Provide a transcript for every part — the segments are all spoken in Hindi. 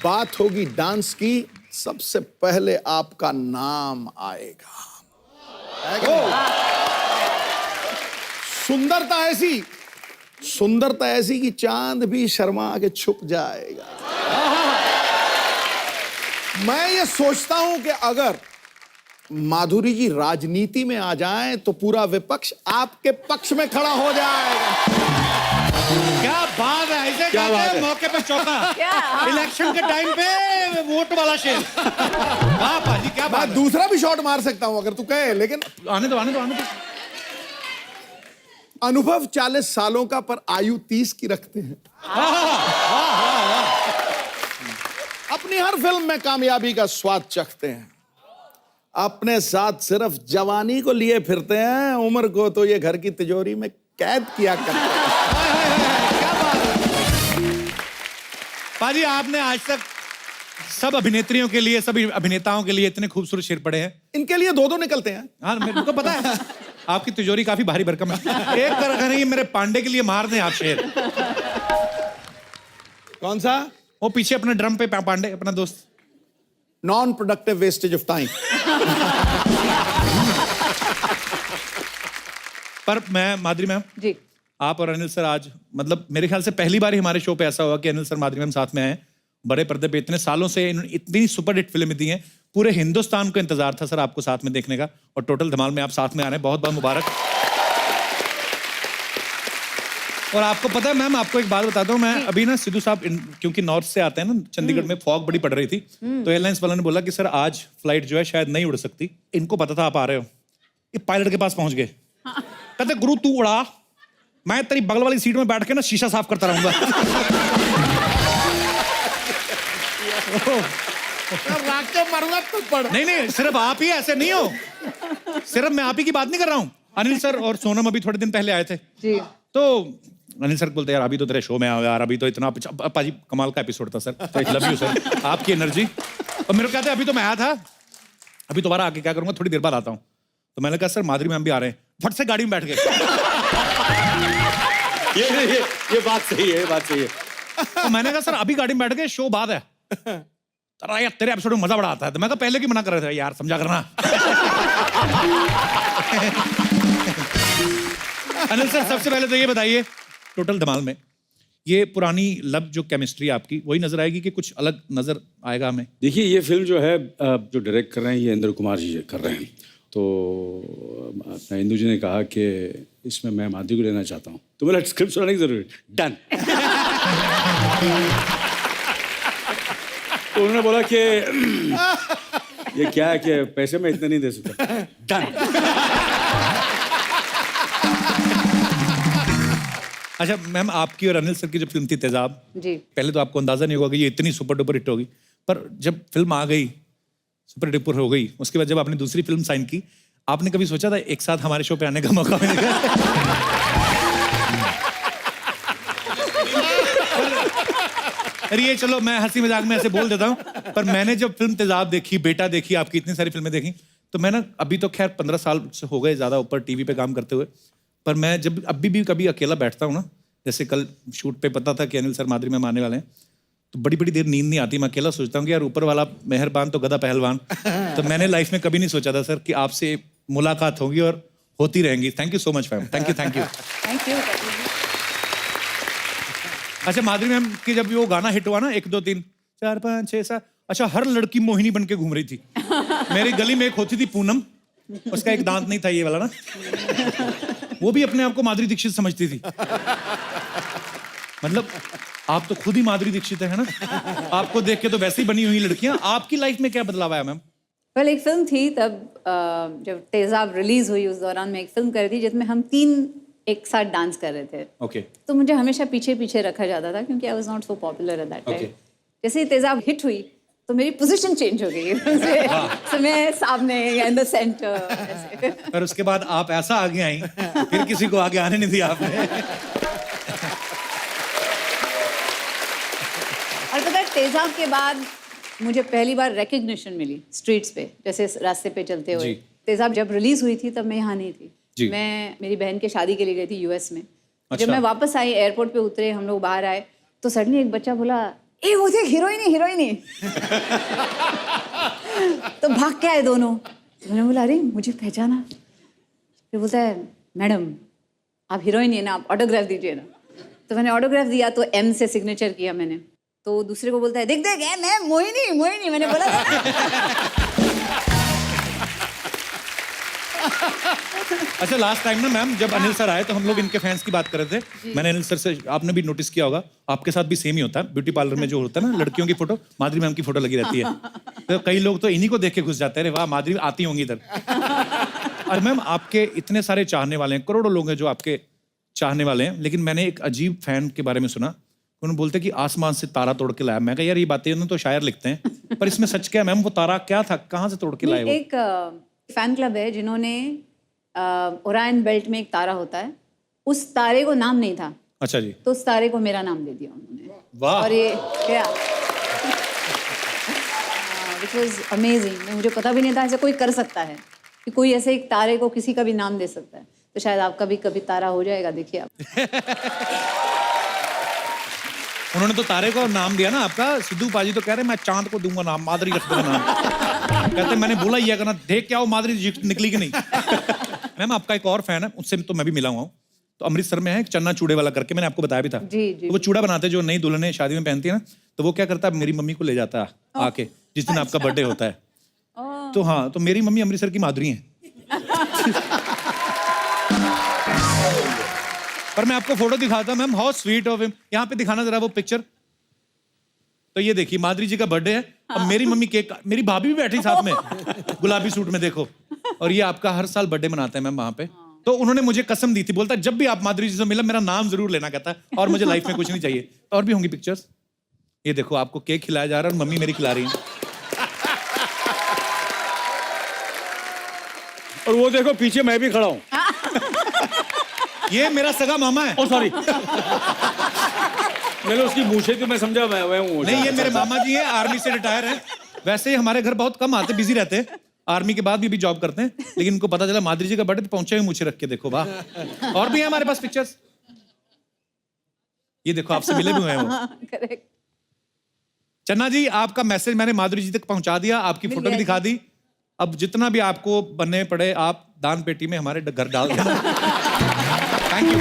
बात होगी डांस की, सबसे पहले आपका नाम आएगा। सुंदरता ऐसी कि चांद भी शर्मा के छुप जाएगा। मैं ये सोचता हूं कि अगर माधुरी जी राजनीति में आ जाएं तो पूरा विपक्ष आपके पक्ष में खड़ा हो जाएगा। क्या बात है, ऐसे कहते हैं मौके पे चौका। इलेक्शन के टाइम पे वोट वाला शेर। वाह पाजी, क्या बात। मैं दूसरा भी शॉट मार सकता हूं अगर तू कहे, लेकिन आने दो। अनुभव 40 सालों का, पर आयु 30 की रखते हैं। अपनी हर फिल्म में कामयाबी का स्वाद चखते हैं, अपने साथ सिर्फ जवानी को लिए फिरते हैं, उम्र को तो ये घर की तिजोरी में कैद किया करते हैं। क्या बात है पाजी, आपने आज तक सब अभिनेत्रियों के लिए, सभी अभिनेताओं के लिए इतने खूबसूरत शेर पढ़े हैं। इनके लिए दो निकलते हैं। हाँ, मेरे को पता है आपकी तिजोरी काफी भारी भरकम है। एक तरह नहीं, मेरे पांडे के लिए मार दें आप शेर। कौन सा? वो पीछे अपने ड्रम पे पांडे, अपना दोस्त। Non productive wastage of time. पर मैं, माधुरी मैम जी, आप और अनिल सर आज, मतलब मेरे ख्याल से पहली बार ही हमारे शो पे ऐसा हुआ कि अनिल सर माधुरी मैम साथ में आए बड़े पर्दे पे। इतने सालों से इन्होंने इतनी सुपरहिट फिल्में दी हैं, पूरे हिंदुस्तान को इंतजार था सर आपको साथ में देखने का, और टोटल धमाल में आप साथ में आ रहे हैं। बहुत बहुत मुबारक। और आपको पता है मैम, आपको एक बात बताता हूँ, मैं अभी ना सिद्धू साहब क्योंकि नॉर्थ से आते हैं ना, चंडीगढ़ में फॉग बड़ी पड़ रही थी, तो एयरलाइंस वालों ने बोला कि सर आज फ्लाइट जो है शायद नहीं उड़ सकती। इनको पता था आप आ रहे हो, ये पायलट के पास पहुंच गए। कहते गुरु तू उड़ा, मैं तेरी बगल वाली सीट में बैठ के ना शीशा साफ करता रहूंगा। मारूंगा तो पड़। नहीं, सिर्फ आप ही, ऐसे नहीं हो, सिर्फ मैं आप ही की बात नहीं कर रहा हूँ। अनिल सर और सोनम अभी थोड़े दिन पहले आए थे जी। तो अनिल सर बोलते यार अभी तो तेरे शो में आओ यार, अभी तो इतना पाजी कमाल का एपिसोड था सर, लव यू सर, आपकी एनर्जी। और मेरे को कहते अभी तो मैं आया था, अभी दोबारा आके क्या करूंगा, थोड़ी देर बाद आता हूँ। तो मैंने कहा सर माधुरी मैम भी आ रहे हैं, फट से गाड़ी में बैठ गए। ये बात सही है, ये बात सही है। तो मैंने कहा सर अभी गाड़ी में बैठ गए, शो बाद है। यार तेरे एपिसोड में मजा बड़ा आता है। तो मैं कहा पहले की मना कर रहे थे यार, समझा करना। अनिल सर सबसे पहले तो ये बताइए, टोटल धमाल में ये पुरानी लव जो केमिस्ट्री आपकी वही नजर आएगी कि कुछ अलग नजर आएगा हमें? देखिए ये फिल्म जो है, जो डायरेक्ट कर रहे हैं ये इंद्र कुमार जी कर रहे हैं। तो अपना इंदु जी ने कहा कि इसमें मैं माधुरी को लेना चाहता हूँ, तो बोला स्क्रिप्ट सुनाने की जरूरत, डन। तो उन्होंने बोला कि ये क्या है कि पैसे में इतने नहीं दे सकता, डन। अच्छा मैम, आपकी और अनिल सर की जब फिल्म थी तेजाब जी, पहले तो आपको अंदाजा नहीं होगा कि ये इतनी सुपर डुपर हिट होगी, पर जब फिल्म आ गई, सुपर डुपर हो गई, उसके बाद जब आपने दूसरी फिल्म साइन की, आपने कभी सोचा था एक साथ हमारे शो पे आने का मौका मिलेगा? अरे ये चलो मैं हंसी मजाक में ऐसे बोल देता हूँ, पर मैंने जब फिल्म तेजाब देखी, बेटा देखी, आपकी इतनी सारी फिल्में देखी, तो मैं ना, अभी तो खैर 15 साल से हो गए ज्यादा ऊपर टीवी पे काम करते हुए, पर मैं जब अभी भी कभी अकेला बैठता हूँ ना, जैसे कल शूट पे पता था कि अनिल सर माधुरी मैम आने वाले हैं, तो बड़ी बड़ी देर नींद नहीं आती। मैं अकेला सोचता हूँ कि यार ऊपर वाला मेहरबान तो गधा पहलवान। तो मैंने लाइफ में कभी नहीं सोचा था सर कि आपसे मुलाकात होगी और होती रहेंगी। Thank you so much ma'am, thank you. Thank you. अच्छा माधुरी मैम की जब वो गाना हिट हुआ ना, 1 2 3 4 5 6 7, अच्छा हर लड़की मोहिनी बन के घूम रही थी। मेरी गली में एक होती थी पूनम, उसका एक दांत नहीं था ये वाला ना, वो भी अपने आप को माधुरी दीक्षित समझती थी। मतलब आप तो खुद ही माधुरी दीक्षित है ना, आपको देख के तो वैसे ही बनी हुई लड़कियां। आपकी लाइफ में क्या बदलाव आया मैम? वेल, एक फिल्म थी तब, जब तेजाब रिलीज हुई उस दौरान मैं एक फिल्म कर रही थी जिसमें हम 3 एक साथ डांस कर रहे थे। ओके। तो मुझे हमेशा पीछे पीछे रखा जाता था क्योंकि I was not so popular at that time. जैसे ही तेजाब हिट हुई तो मेरी पोजीशन चेंज हो गई। तो मैं सामने या इन द सेंटर ऐसे। पर उसके बाद आप ऐसा आगे आई, फिर किसी को आगे आने नहीं दिया आपने। और पता है तेजाब के बाद मुझे पहली बार रिकग्निशन मिली स्ट्रीट्स पे, जैसे रास्ते पे चलते हुए। तेजाब जब रिलीज हुई थी तब मैं यहाँ नहीं थी, मैं मेरी बहन के शादी के लिए गई थी यूएस में। जब मैं वापस आई, एयरपोर्ट पे उतरे, हम लोग बाहर आए, तो सडनली एक बच्चा बोला, ए वो देख हीरोइन तो भाग के आए दोनों। तो मैंने बोला अरे मुझे पहचाना। फिर बोलता है मैडम आप हीरोइन ही है ना, आप ऑटोग्राफ दीजिए ना। तो मैंने ऑटोग्राफ दिया तो एम से सिग्नेचर किया मैंने। तो दूसरे को बोलता है देख मैं मोहिनी। मैंने बोला अच्छा लास्ट टाइम ना मैम जब अनिल सर आए तो हम लोग इनके फैंस की बात कर रहे थे। मैंने अनिल सर से, आपने भी नोटिस किया होगा, आपके साथ भी सेम ही होता है। ब्यूटी पार्लर में जो होता है ना लड़कियों की फोटो, माधुरी मैम की फोटो लगी रहती है। तो कई लोग तो इन्हीं को देख के घुस जाते हैं, वाह माधुरी आती होंगी इधर। और मैम आपके इतने सारे चाहने वाले हैं, करोड़ों लोग हैं जो आपके चाहने वाले हैं, लेकिन मैंने एक अजीब फैन के बारे में सुना, उन्होंने बोलते कि आसमान से तारा तोड़ के लाया। मैं कहा यार ये बातें उन्होंने तो शायर लिखते हैं, पर इसमें सच क्या है मैम? वो तारा क्या था, कहाँ से तोड़ के लाए? वो एक फैन क्लब है जिन्होंने ओरायन बेल्ट में एक तारा होता है, उस तारे को नाम नहीं था। अच्छा जी। तो उस तारे को मेरा नाम दे दिया उन्होंने। वाह। और ये क्या विच वॉज अमेजिंग। मुझे पता भी नहीं था ऐसा कोई कर सकता है कि कोई ऐसे एक तारे को किसी का भी नाम दे सकता है। तो शायद आपका भी कभी तारा हो जाएगा, देखिए आप। उन्होंने तो तारे को नाम दिया ना आपका। सिद्धू पाजी तो कह रहे मैं चांद को दूंगा नाम, माधुरी रख दूंगा नाम। कहते मैंने बोला ये करना, देख क्या वो माधुरी निकली कि नहीं। मैम आपका एक और फैन है, उससे तो मैं भी मिला हुआ हूँ। तो अमृतसर में है एक चन्ना चूड़े वाला करके, मैंने आपको बताया भी था। जी। तो वो चूड़ा बनाते जो नई दुल्हने शादी में पहनती है ना, तो वो क्या करता है मेरी मम्मी को ले जाता है आके जिस दिन आपका बर्थडे होता है। तो हाँ, तो मेरी मम्मी अमृतसर की माधुरी है। पर मैं आपको फोटो दिखाता हूं ma'am, how sweet of him. यहाँ पे दिखाना जरा वो पिक्चर। तो ये देखिए माधुरी जी का बर्थडे है, अब मेरी मम्मी केक, मेरी भाभी भी बैठी साथ में गुलाबी सूट में, देखो। और ये आपका हर साल बर्थडे मनाते हैं मैम वहां पे। तो उन्होंने मुझे कसम दी थी, बोलता जब भी आप माधुरी जी से मिला मेरा नाम जरूर लेना, कहता है और मुझे लाइफ में कुछ नहीं चाहिए। और भी होंगी पिक्चर्स। ये देखो आपको केक खिलाया जा रहा है और मम्मी मेरी खिला रही है। और वो देखो पीछे मैं भी खड़ा हूँ। ये मेरा सगा मामा है। ओ सॉरी। मैंने उसकी मूछे थी, मैं समझा मैं हूँ। नहीं ये मेरे मामा जी हैं, आर्मी से रिटायर हैं। वैसे ही हमारे घर बहुत कम आते, बिजी रहते हैं, आर्मी के बाद भी जॉब करते हैं। लेकिन इनको पता चला माधुरी जी का बर्थडे, तो पहुंचे हुए मूछे रख के, देखो वाह। और भी है हमारे पास पिक्चर्स। ये देखो आपसे मिले भी हुए हैं वो। करेक्ट। चन्ना जी आपका मैसेज मैंने माधुरी जी तक पहुंचा दिया, आपकी फोटो भी दिखा दी। अब जितना भी आपको बनने पड़े आप दान पेटी में हमारे घर डाल देना। Thank you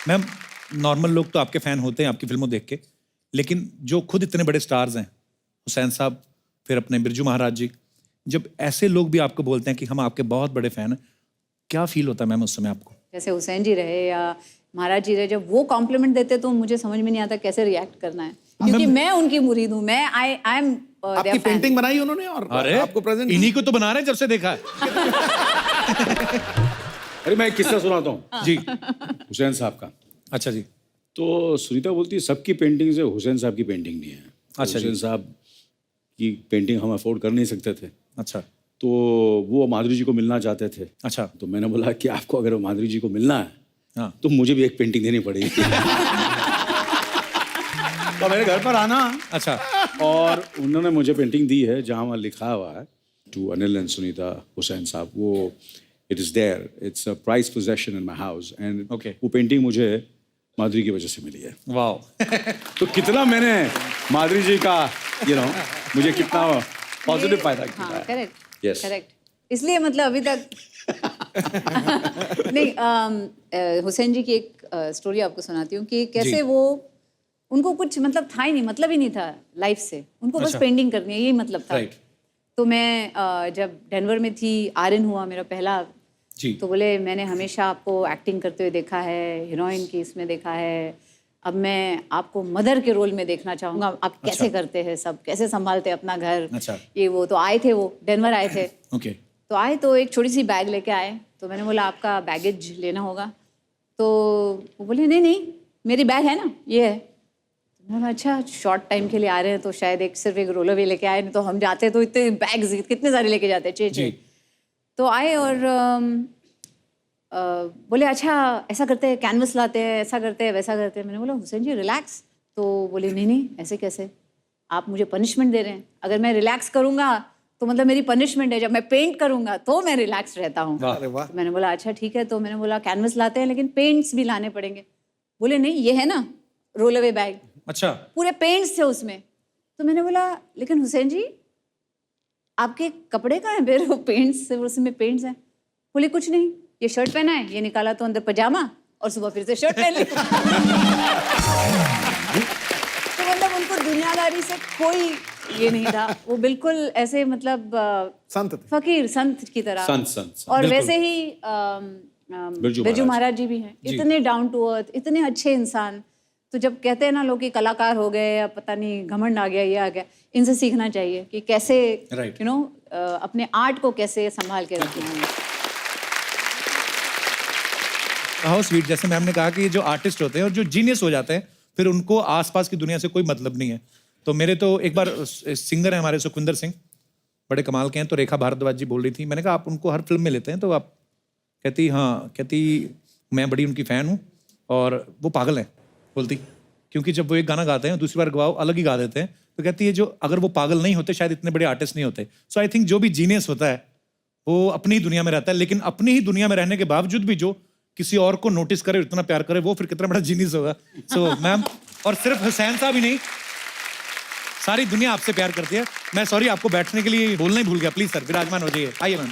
ma'am. नॉर्मल लोग तो आपके फैन होते हैं आपकी फिल्मों देख के, लेकिन जो खुद इतने बड़े स्टार्स हैं, हुसैन साहब, फिर अपने बिरजू महाराज जी, जब ऐसे लोग भी आपको बोलते हैं कि हम आपके बहुत बड़े फैन हैं, क्या फील होता है मैम उस समय आपको? जैसे हुसैन जी रहे या महाराज जी रहे, जब वो कॉम्प्लीमेंट देते तो मुझे समझ में नहीं आता कैसे रिएक्ट करना है, क्योंकि मैं उनकी मुरीद हूँ। मैं आई एम आपकी पेंटिंग बनाई उन्होंने और अरे आपको प्रेजेंट इन्हीं को तो बना रहे हैं जब से देखा है। अरे मैं एक किस्सा सुनाता हूँ जी। हुसैन साहब का। अच्छा जी। तो सुनीता बोलती है सबकी पेंटिंग से हुसैन साहब की पेंटिंग नहीं है। अच्छा हुसैन साहब की पेंटिंग हम अफोर्ड कर नहीं सकते थे। अच्छा। तो वो माधुरी जी को मिलना चाहते थे। अच्छा। तो मैंने बोला कि आपको अगर माधुरी जी को मिलना है हाँ। तो मुझे भी एक पेंटिंग देनी पड़ेगी। तो मेरे घर पर आना। अच्छा। और उन्होंने मुझे पेंटिंग दी है जहाँ वहाँ लिखा हुआ है टू अनिल एंड सुनीता हुसैन साहब। वो it is there, it's a prize possession in my house. And वो पेंटिंग मुझे माधुरी की वजह से मिली है। वाह। तो कितना मैंने माधुरी जी का मुझे कितना पॉजिटिव फायदा किया है। करेक्ट। Yes. करेक्ट। इसलिए मतलब अभी तक नहीं, हुसैन जी की एक स्टोरी आपको सुनाती हूँ कि कैसे वो, उनको कुछ मतलब था ही नहीं, मतलब ही नहीं था लाइफ से, उनको बस पेंटिंग करनी है, यही मतलब था। राइट। तो मैं जब डेनवर में थी, आर्यन हुआ मेरा पहला जी। तो बोले मैंने हमेशा आपको एक्टिंग करते हुए देखा है, हीरोइन की इसमें देखा है, अब मैं आपको मदर के रोल में देखना चाहूँगा, आप कैसे करते हैं सब, कैसे संभालते हैं अपना घर। अच्छा। ये वो तो आए थे, वो डेनवर आए थे। ओके। तो आए तो एक छोटी सी बैग लेके आए, तो मैंने बोला आपका बैगेज लेना होगा। तो वो बोले नहीं नहीं मेरी बैग है ना, ये है। तो मैंने कहा अच्छा शॉर्ट टाइम के लिए आ रहे हैं तो शायद सिर्फ एक रोल अवे लेके आए, नहीं तो हम जाते तो इतने बैग्स कितने सारे लेके जाते, छः। तो आए और बोले अच्छा ऐसा करते हैं, कैनवस लाते हैं, ऐसा करते हैं, वैसा करते हैं। मैंने बोला हुसैन जी रिलैक्स। तो बोले नहीं नहीं ऐसे कैसे, आप मुझे पनिशमेंट दे रहे हैं। अगर मैं रिलैक्स करूँगा तो मतलब मेरी पनिशमेंट है, जब मैं पेंट करूँगा तो मैं रिलैक्स रहता हूँ। तो मैंने बोला अच्छा ठीक है। तो मैंने बोला कैनवस लाते हैं लेकिन पेंट्स भी लाने पड़ेंगे। बोले नहीं ये है ना रोल अवे बैग, अच्छा, पूरे पेंट्स थे उसमें। तो मैंने बोला लेकिन हुसैन जी आपके कपड़े कहाँ हैं? फिर वो पेंट्स, उसमें पेंट्स हैं। बोले कुछ नहीं, ये शर्ट पहना है, ये निकाला तो अंदर पजामा और सुबह फिर से शर्ट पहन ली। तो मतलब उनको दुनियादारी से कोई ये नहीं था, वो बिल्कुल ऐसे मतलब संत थे। फकीर संत की तरह। संत। और वैसे ही बिरजू महाराज जी भी हैं, इतने डाउन टू अर्थ, इतने अच्छे इंसान। तो जब कहते हैं ना लोग कि कलाकार हो गए या पता नहीं घमंड आ गया, ये आ गया, इनसे सीखना चाहिए कि कैसे Right. यू नो अपने आर्ट को कैसे संभाल के रखना है। How sweet. जैसे मैम ने कहा कि ये जो आर्टिस्ट होते हैं और जो जीनियस हो जाते हैं फिर उनको आसपास की दुनिया से कोई मतलब नहीं है। तो मेरे तो एक बार सिंगर है हमारे सुखविंदर सिंह, बड़े कमाल के हैं, तो रेखा भारद्वाज जी बोल रही थी, मैंने कहा आप उनको हर फिल्म में लेते हैं? तो आप कहती हाँ, कहती मैं बड़ी उनकी फ़ैन हूँ और वो पागल हैं। बोलती क्योंकि जब वो एक गाना गाते हैं दूसरी बार गवाओ अलग ही गा देते हैं। तो कहती है जो अगर वो पागल नहीं होते शायद इतने बड़े आर्टिस्ट नहीं होते। सो आई थिंक जो भी जीनियस होता है वो अपनी ही दुनिया में रहता है, लेकिन अपनी ही दुनिया में रहने के बावजूद भी जो किसी और को नोटिस करे, इतना प्यार करे, वो फिर कितना बड़ा जीनियस होगा। सो मैम, और सिर्फ हुसैन साहब ही नहीं, सारी दुनिया आपसे प्यार करती है। मैं सॉरी आपको बैठने के लिए बोलना ही भूल गया। प्लीज सर विराजमान हो जाइए, आइए मैम।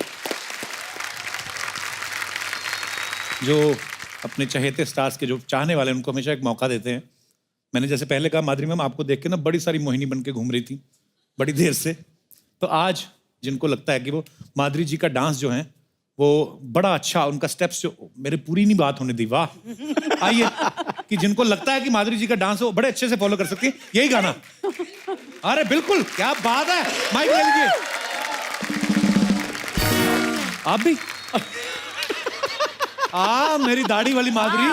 जो अपने चहेते स्टार्स के जो चाहने वाले उनको हमेशा एक मौका देते हैं। मैंने जैसे पहले कहा माधुरी मैम आपको देख के ना बड़ी सारी मोहिनी बन के घूम रही थी बड़ी देर से। तो आज जिनको लगता है कि वो माधुरी जी का डांस जो है वो बड़ा अच्छा, उनका स्टेप्स जो, मेरे पूरी नहीं बात होने दी, वाह। आइए कि जिनको लगता है कि माधुरी जी का डांस वो बड़े अच्छे से फॉलो कर सकती है, यही गाना। अरे बिल्कुल, क्या बात है, माइक ले लीजिए। आप भी मेरी दाढ़ी वाली माधुरी,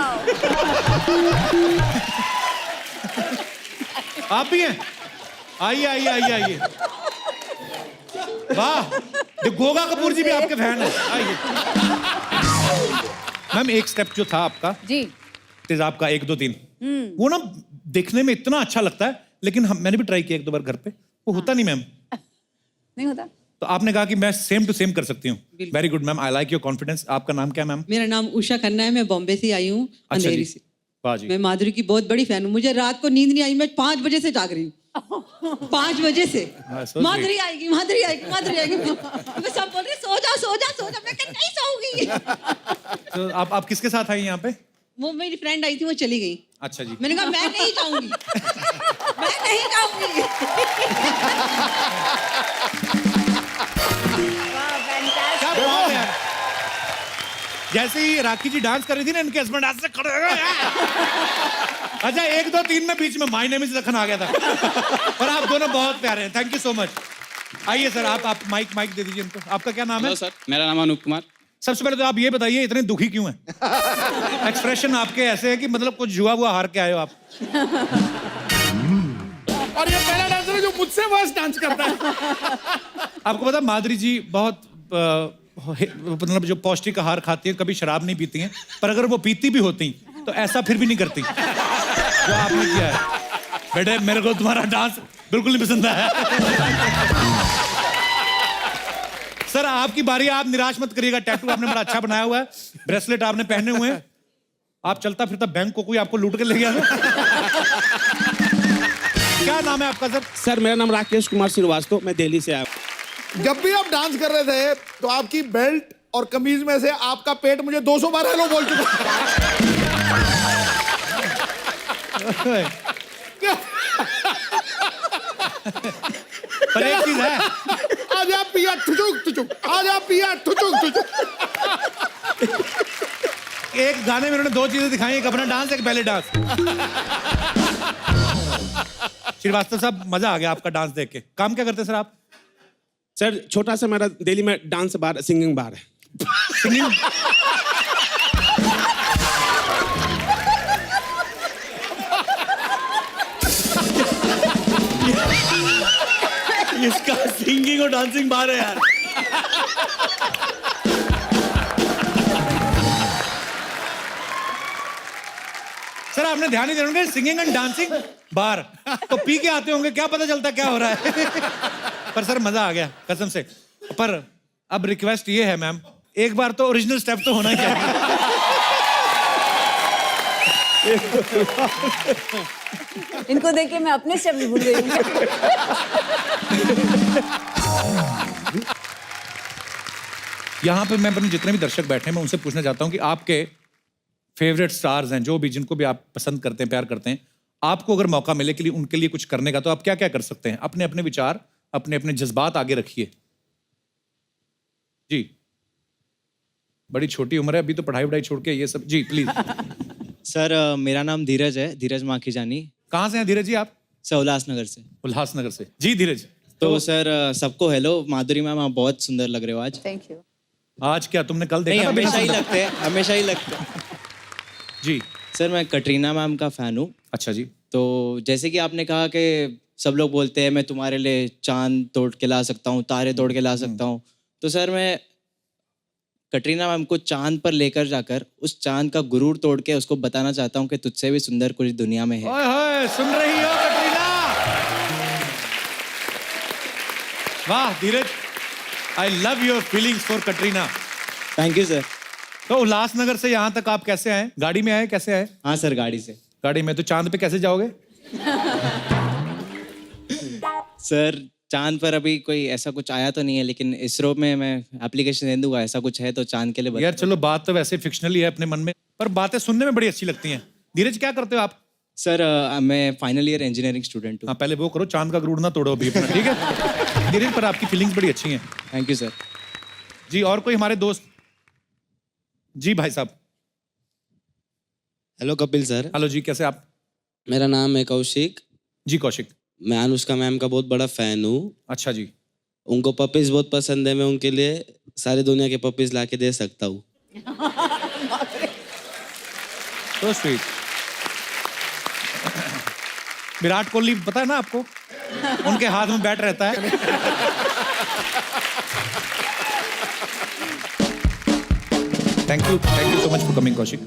आप भी हैं? आइए आइए आइए आइए। वाह, गोगा कपूर जी भी आपके फैन है, आइए। मैम एक स्टेप जो था आपका जी, तेजाब का 1 2 3, वो ना देखने में इतना अच्छा लगता है, लेकिन मैंने भी ट्राई किया 1 2 बार घर पे, वो होता नहीं मैम। नहीं होता। तो आपने कहा कि मैं सेम टू सेम कर सकती हूँ। Very good ma'am, I like your confidence. आपका नाम क्या मैम? मेरा नाम उषा खन्ना है, मैं बॉम्बे से आई हूँ, अच्छा अंधेरी जी, से। वाह जी। मैं माधुरी की बहुत बड़ी फैन हूँ। मुझे रात को नींद नहीं आई, मैं 5 बजे से जाग रही हूँ। 5 बजे से so माधुरी आएगी, माधुरी आएगी, माधुरी आएगी। मैं सब बोल रहे सो जा सो जा सो जा, मैं नहीं सोऊंगी। तो आप किसके साथ आई यहाँ पे? वो मेरी फ्रेंड आई थी, वो चली गई। अच्छा जी। मैंने कहा मैं नहीं जाऊंगी, मैं नहीं जाऊंगी। क्या बात है यार। जैसे ही राखी जी डांस कर रही थी ना, इनके हस्बैंड ऐसे खड़े हो गए। अच्छा 1 2 3 में बीच में माय नेम इज लखन आ गया था। और आप दोनों बहुत प्यारे हैं, थैंक यू सो मच। आइए सर, आप माइक दे दीजिए इनको। आपका क्या नाम है? हेलो सर, मेरा नाम अनूप कुमार। सबसे पहले तो आप ये बताइए इतने दुखी क्यों हैं? एक्सप्रेशन आपके ऐसे है कि मतलब कुछ जुआ हुआ हार के आए हो आप। और ये पहला डांसर है जो मुझसे वर्स्ट डांस करता है। आपको पता माधुरी जी बहुत मतलब जो पौष्टिक आहार खाती है, कभी शराब नहीं पीती हैं, पर अगर वो पीती भी होती तो ऐसा फिर भी नहीं करती जो आपने किया है। बेटे मेरे को तुम्हारा डांस बिल्कुल नहीं पसंद आया। सर आपकी बारी, आप निराश मत करिएगा। टैटू आपने बड़ा अच्छा बनाया हुआ है, ब्रेसलेट आपने पहने हुए हैं, आप चलता फिरता बैंक को कोई आपको लूट के ले गया था। क्या नाम है आपका सर? सर मेरा नाम राकेश कुमार श्रीवास्तव, मैं दिल्ली से आया। जब भी आप डांस कर रहे थे तो आपकी बेल्ट और कमीज में से आपका पेट मुझे 200 बार हेलो बोल चुका है। पर एक चीज है, आज आप पिया ठुचुक ठुचुक, आज आप पिया ठुचुक ठुचुक। एक गाने में उन्होंने 2 चीजें दिखाई, एक अपना डांस, एक बैले डांस। श्रीवास्तव साहब मजा आ गया आपका डांस देख के। काम क्या करते हैं सर आप? सर छोटा सा मेरा दिल्ली में डांस बार, सिंगिंग बार है। सिंगिंग? इसका सिंगिंग और डांसिंग बार है यार। सर आपने ध्यान नहीं देना, सिंगिंग एंड डांसिंग बार, तो पी के आते होंगे, क्या पता चलता क्या हो रहा है। पर सर मजा आ गया कसम से। पर अब रिक्वेस्ट ये है मैम, एक बार तो ओरिजिनल स्टेप तो होना ही चाहिए। इनको देख के मैं अपने शब्द भूल गई हूँ। यहाँ पे मैं अपने जितने भी दर्शक बैठे हैं मैं उनसे पूछना चाहता हूँ कि आपके फेवरेट स्टार्स हैं जो भी जिनको भी आप पसंद करते हैं प्यार करते हैं, आपको अगर मौका मिले के लिए उनके लिए कुछ करने का तो आप क्या क्या कर सकते हैं? अपने अपने विचार अपने अपने जज्बात आगे रखिए जी। बड़ी छोटी उम्र है अभी तो, पढ़ाई वढ़ाई छोड़ के ये सब जी प्लीज। सर मेरा नाम धीरज है, धीरज माखीजानी। कहाँ से हैं धीरज जी आप? सर उल्लासनगर से। उल्लासनगर से जी धीरज। तो सर सबको हेलो। माधुरी मैम आप बहुत सुंदर लग रहे हो आज। Thank you. आज क्या तुमने कल नहीं देखा था बिना हमेशा ही सुंदर? लगते हैं, हमेशा ही लगते हैं। जी सर मैं कटरीना मैम का फैन हूँ। अच्छा जी। तो जैसे कि आपने कहा कि सब लोग बोलते हैं मैं तुम्हारे लिए चांद तोड़ के ला सकता हूँ, तारे तोड़ के ला सकता हूँ, तो सर मैं कटरीना मैम को चांद पर लेकर जाकर उस चांद का गुरूर तोड़ के उसको बताना चाहता हूँ कि तुझसे भी सुंदर कुछ दुनिया में है। ओए होए सुन रही हो कटरीना? वाह Dheeraj, I love your feelings for Katrina. Thank you sir. तो उल्लासनगर से यहाँ तक आप कैसे आए? गाड़ी में आए? कैसे आए? हाँ सर गाड़ी से। गाड़ी में। तो चांद पे कैसे जाओगे? सर चांद पर अभी कोई ऐसा कुछ आया तो नहीं है, लेकिन इसरो में मैं एप्लीकेशन दे दूंगा, ऐसा कुछ है तो चांद के लिए बता। यार चलो बात तो वैसे फिक्शनल ही है अपने मन में, पर बातें सुनने में बड़ी अच्छी लगती हैं। धीरज क्या करते हो आप? सर मैं फाइनल ईयर इंजीनियरिंग स्टूडेंट हूँ। हाँ पहले वो करो, चांद का गुरूर ना तोड़ो अभी अपना, ठीक है? धीरज पर आपकी फीलिंग्स बड़ी अच्छी हैं। Thank you sir. जी और कोई हमारे दोस्त? जी भाई साहब। Hello Kapil sir. हेलो जी, कैसे आप? मेरा नाम है कौशिक। जी कौशिक। मैं अनुष्का मैम का बहुत बड़ा फैन हूँ। अच्छा जी। उनको पपीज बहुत पसंद है, मैं उनके लिए सारी दुनिया के पपीज ला के दे सकता हूँ। तो स्वीट। विराट कोहली पता है ना आपको? उनके हाथ में बैट रहता है। Thank you so much for coming Kaushik.